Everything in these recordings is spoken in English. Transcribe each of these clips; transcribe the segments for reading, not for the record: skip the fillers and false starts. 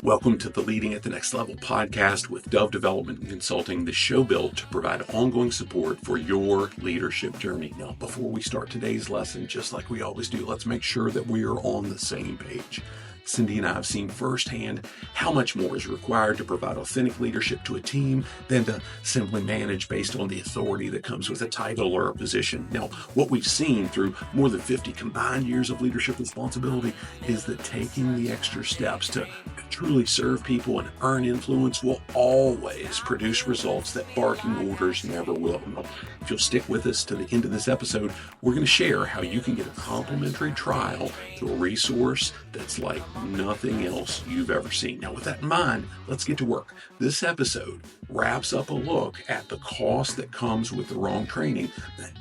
Welcome to the Leading at the Next Level podcast with Dove Development and Consulting, the show built to provide ongoing support for your leadership journey. Now, before we start today's lesson, just like we always do, let's make sure that we are on the same page. Cindy and I have seen firsthand how much more is required to provide authentic leadership to a team than to simply manage based on the authority that comes with a title or a position. Now, what we've seen through more than 50 combined years of leadership responsibility is that taking the extra steps to truly serve people and earn influence will always produce results that barking orders never will. Now, if you'll stick with us to the end of this episode, we're going to share how you can get a complimentary trial to a resource that's like nothing else you've ever seen. Now, with that in mind, let's get to work. This episode wraps up a look at the cost that comes with the wrong training,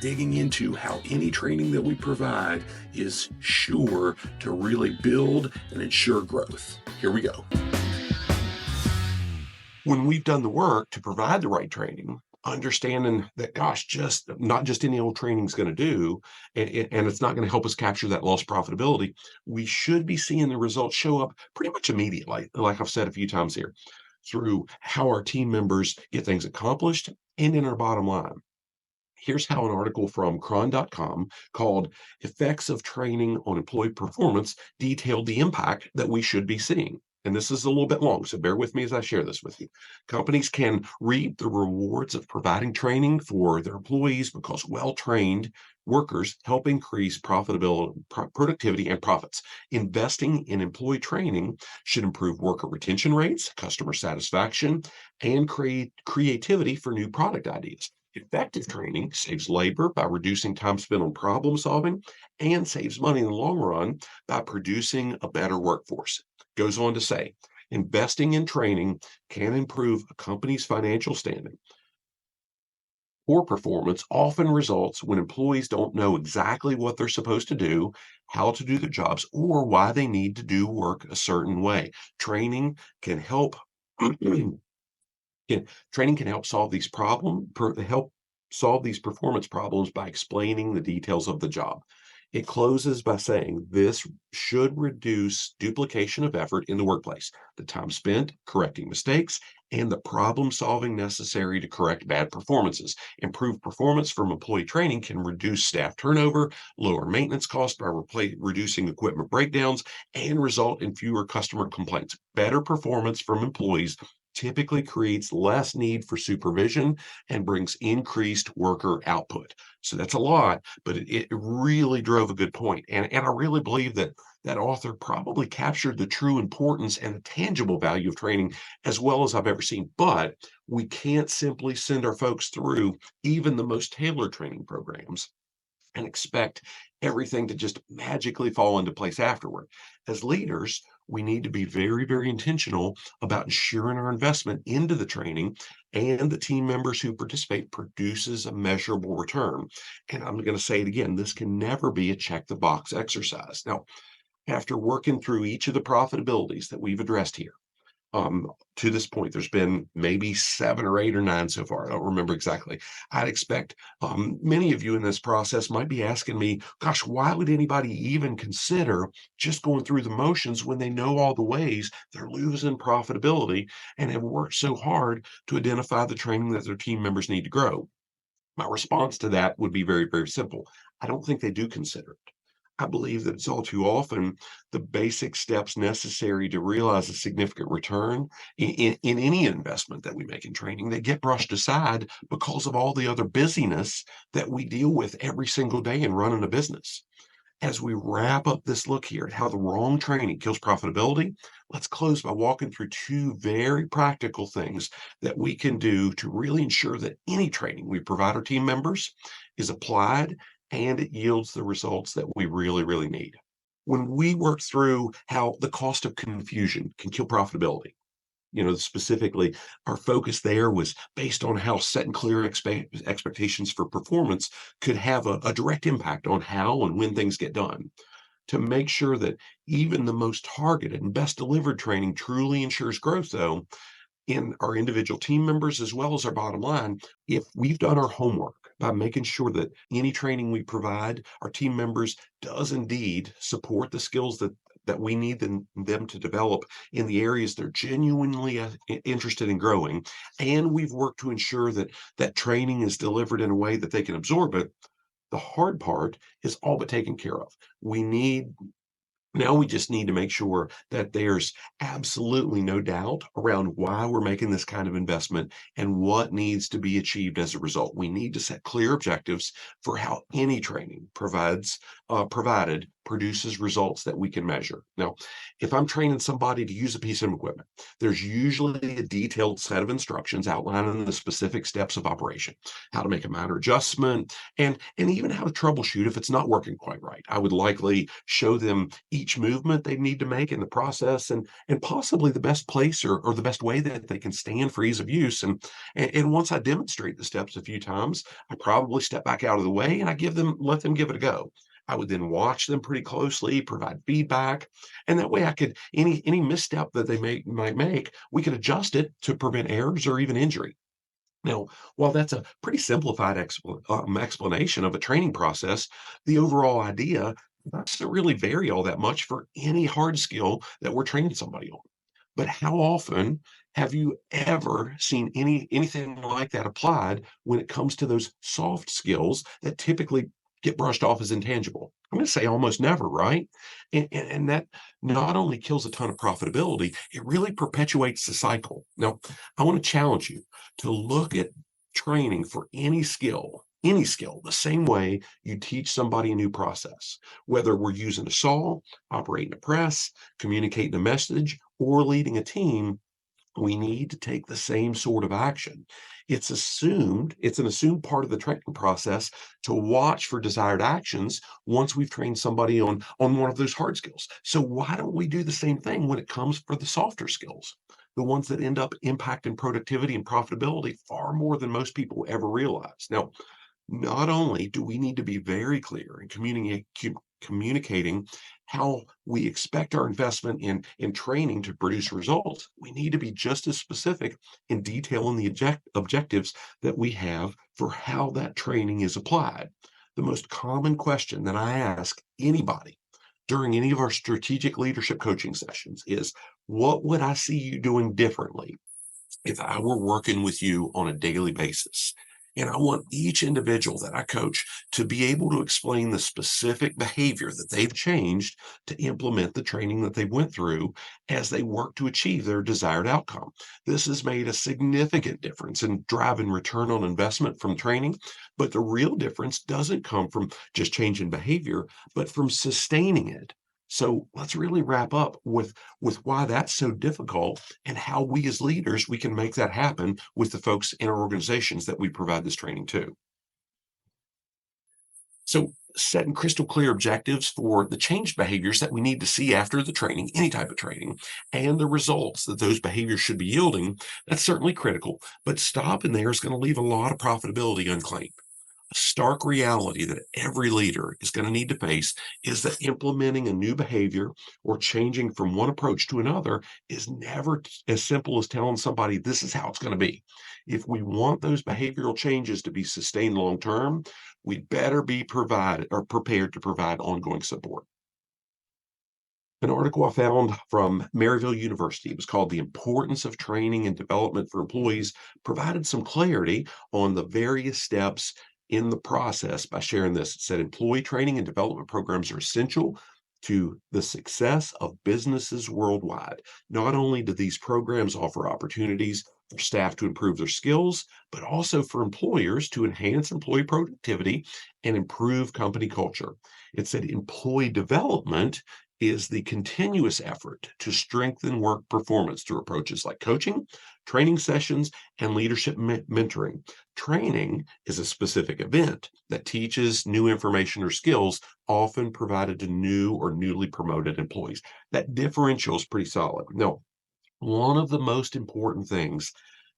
digging into how any training that we provide is sure to really build and ensure growth. Here we go. When we've done the work to provide the right training, understanding that, not just any old training is going to do, and it's not going to help us capture that lost profitability, we should be seeing the results show up pretty much immediately, like I've said a few times here, through how our team members get things accomplished and in our bottom line. Here's how an article from cron.com called Effects of Training on Employee Performance detailed the impact that we should be seeing. And this is a little bit long, so bear with me as I share this with you. Companies can reap the rewards of providing training for their employees because well-trained workers help increase profitability, productivity, and profits. Investing in employee training should improve worker retention rates, customer satisfaction, and creativity for new product ideas. Effective training saves labor by reducing time spent on problem solving and saves money in the long run by producing a better workforce. Goes on to say, investing in training can improve a company's financial standing. Poor performance often results when employees don't know exactly what they're supposed to do, how to do their jobs, or why they need to do work a certain way. Training can help Training can help solve these performance problems by explaining the details of the job. It closes by saying this should reduce duplication of effort in the workplace, the time spent correcting mistakes, and the problem solving necessary to correct bad performances. Improved performance from employee training can reduce staff turnover, lower maintenance costs by reducing equipment breakdowns, and result in fewer customer complaints. Better performance from employees typically creates less need for supervision and brings increased worker output. So that's a lot, but it really drove a good point. And I really believe that that author probably captured the true importance and the tangible value of training as well as I've ever seen. But we can't simply send our folks through even the most tailored training programs and expect everything to just magically fall into place afterward. As leaders, we need to be very, very intentional about ensuring our investment into the training and the team members who participate produces a measurable return. And I'm going to say it again, this can never be a check the box exercise. Now, after working through each of the profitabilities that we've addressed here, to this point, there's been maybe 7 or 8 or 9 so far. I don't remember exactly. I'd expect many of you in this process might be asking me, gosh, why would anybody even consider just going through the motions when they know all the ways they're losing profitability and have worked so hard to identify the training that their team members need to grow? My response to that would be very, very simple. I don't think they do consider it. I believe that it's all too often the basic steps necessary to realize a significant return in any investment that we make in training. They get brushed aside because of all the other busyness that we deal with every single day in running a business. As we wrap up this look here at how the wrong training kills profitability, let's close by walking through 2 very practical things that we can do to really ensure that any training we provide our team members is applied and it yields the results that we really, really need. When we work through how the cost of confusion can kill profitability, specifically our focus there was based on how set and clear expectations for performance could have a direct impact on how and when things get done. To make sure that even the most targeted and best delivered training truly ensures growth, though, in our individual team members as well as our bottom line, if we've done our homework by making sure that any training we provide our team members does indeed support the skills that that we need them to develop in the areas they're genuinely interested in growing. And we've worked to ensure that that training is delivered in a way that they can absorb it. The hard part is all but taken care of. We need Now we just need to make sure that there's absolutely no doubt around why we're making this kind of investment and what needs to be achieved as a result. We need to set clear objectives for how any training provided produces results that we can measure. Now, if I'm training somebody to use a piece of equipment, there's usually a detailed set of instructions outlining the specific steps of operation, how to make a minor adjustment, and even how to troubleshoot if it's not working quite right. I would likely show them each movement they need to make in the process, and possibly the best place or the best way that they can stand for ease of use. And once I demonstrate the steps a few times, I probably step back out of the way and let them give it a go. I would then watch them pretty closely, provide feedback, and that way I could any misstep that might make, we could adjust it to prevent errors or even injury. Now, while that's a pretty simplified explanation of a training process, the overall idea doesn't really vary all that much for any hard skill that we're training somebody on. But how often have you ever seen anything like that applied when it comes to those soft skills that typically get brushed off as intangible? I'm going to say almost never, right? And that not only kills a ton of profitability, it really perpetuates the cycle. Now, I want to challenge you to look at training for any skill, the same way you teach somebody a new process, whether we're using a saw, operating a press, communicating a message, or leading a team. We need to take the same sort of action. It's an assumed part of the training process to watch for desired actions once we've trained somebody on one of those hard skills. So why don't we do the same thing when it comes for the softer skills? The ones that end up impacting productivity and profitability far more than most people ever realize. Now, not only do we need to be very clear in communicating how we expect our investment in training to produce results, we need to be just as specific in detailing the objectives that we have for how that training is applied. The most common question that I ask anybody during any of our strategic leadership coaching sessions is, what would I see you doing differently if I were working with you on a daily basis? And I want each individual that I coach to be able to explain the specific behavior that they've changed to implement the training that they went through as they work to achieve their desired outcome. This has made a significant difference in driving return on investment from training, but the real difference doesn't come from just changing behavior, but from sustaining it. So let's really wrap up with why that's so difficult and how we as leaders we can make that happen with the folks in our organizations that we provide this training to. So setting crystal clear objectives for the changed behaviors that we need to see after the training, any type of training, and the results that those behaviors should be yielding, that's certainly critical. But stopping there is going to leave a lot of profitability unclaimed. A stark reality that every leader is going to need to face is that implementing a new behavior or changing from one approach to another is never as simple as telling somebody this is how it's going to be. If we want those behavioral changes to be sustained long term, we'd better be provided or prepared to provide ongoing support. An article I found from Maryville University, it was called The Importance of Training and Development for Employees, provided some clarity on the various steps in the process by sharing this. It said employee training and development programs are essential to the success of businesses worldwide. Not only do these programs offer opportunities for staff to improve their skills, but also for employers to enhance employee productivity and improve company culture. It said employee development is the continuous effort to strengthen work performance through approaches like coaching, training sessions, and leadership mentoring. Training is a specific event that teaches new information or skills, often provided to new or newly promoted employees. That differential is pretty solid. Now, one of the most important things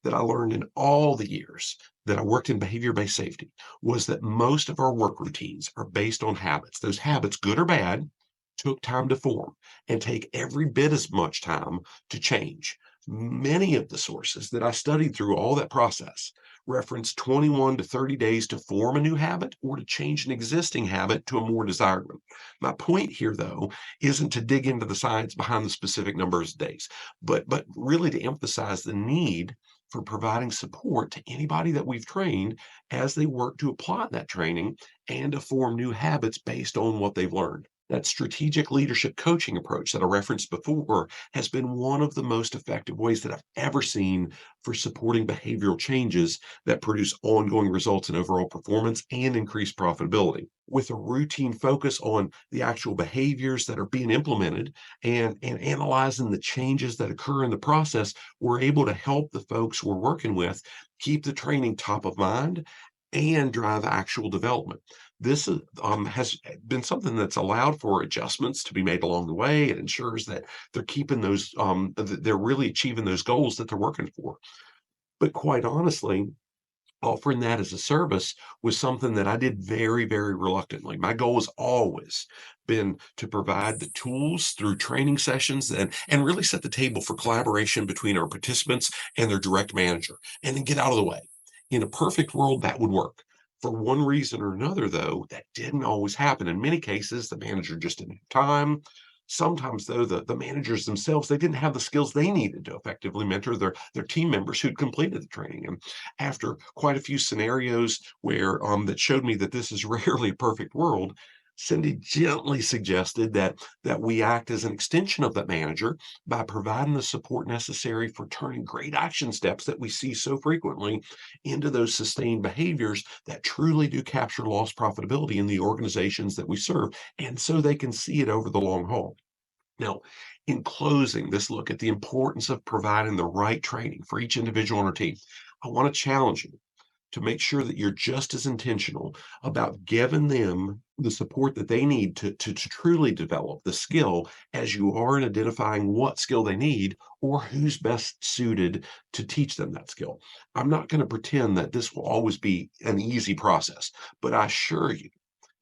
that I learned in all the years that I worked in behavior-based safety was that most of our work routines are based on habits. Those habits, good or bad, took time to form and take every bit as much time to change. Many of the sources that I studied through all that process reference 21 to 30 days to form a new habit or to change an existing habit to a more desired one. My point here, though, isn't to dig into the science behind the specific numbers of days, but really to emphasize the need for providing support to anybody that we've trained as they work to apply that training and to form new habits based on what they've learned. That strategic leadership coaching approach that I referenced before has been one of the most effective ways that I've ever seen for supporting behavioral changes that produce ongoing results in overall performance and increased profitability. With a routine focus on the actual behaviors that are being implemented and analyzing the changes that occur in the process, we're able to help the folks we're working with keep the training top of mind and drive actual development. Has been something that's allowed for adjustments to be made along the way. It ensures that they're keeping they're really achieving those goals that they're working for. But quite honestly, offering that as a service was something that I did very, very reluctantly. My goal has always been to provide the tools through training sessions and really set the table for collaboration between our participants and their direct manager, and then get out of the way. In a perfect world, that would work. For one reason or another, though, that didn't always happen. In many cases, the manager just didn't have time. Sometimes, though, the managers themselves, they didn't have the skills they needed to effectively mentor their team members who'd completed the training. And after quite a few scenarios where that showed me that this is rarely a perfect world, Cindy gently suggested that we act as an extension of that manager by providing the support necessary for turning great action steps that we see so frequently into those sustained behaviors that truly do capture lost profitability in the organizations that we serve, and so they can see it over the long haul. Now, in closing this look at the importance of providing the right training for each individual on our team, I want to challenge you to make sure that you're just as intentional about giving them the support that they need to truly develop the skill as you are in identifying what skill they need or who's best suited to teach them that skill. I'm not going to pretend that this will always be an easy process, but I assure you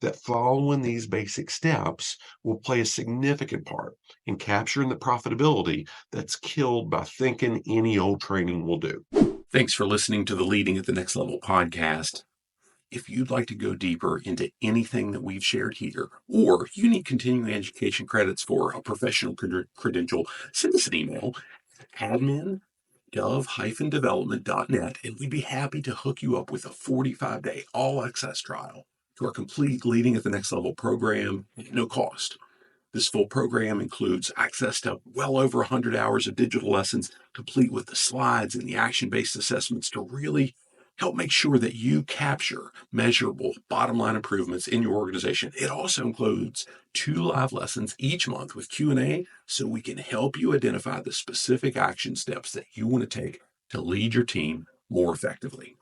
that following these basic steps will play a significant part in capturing the profitability that's killed by thinking any old training will do. Thanks for listening to the Leading at the Next Level podcast. If you'd like to go deeper into anything that we've shared here, or you need continuing education credits for a professional credential, send us an email at admin.gov-development.net, and we'd be happy to hook you up with a 45-day all-access trial to our complete Leading at the Next Level program at no cost. This full program includes access to well over 100 hours of digital lessons, complete with the slides and the action-based assessments to really help make sure that you capture measurable bottom line improvements in your organization. It also includes 2 live lessons each month with Q&A, so we can help you identify the specific action steps that you want to take to lead your team more effectively.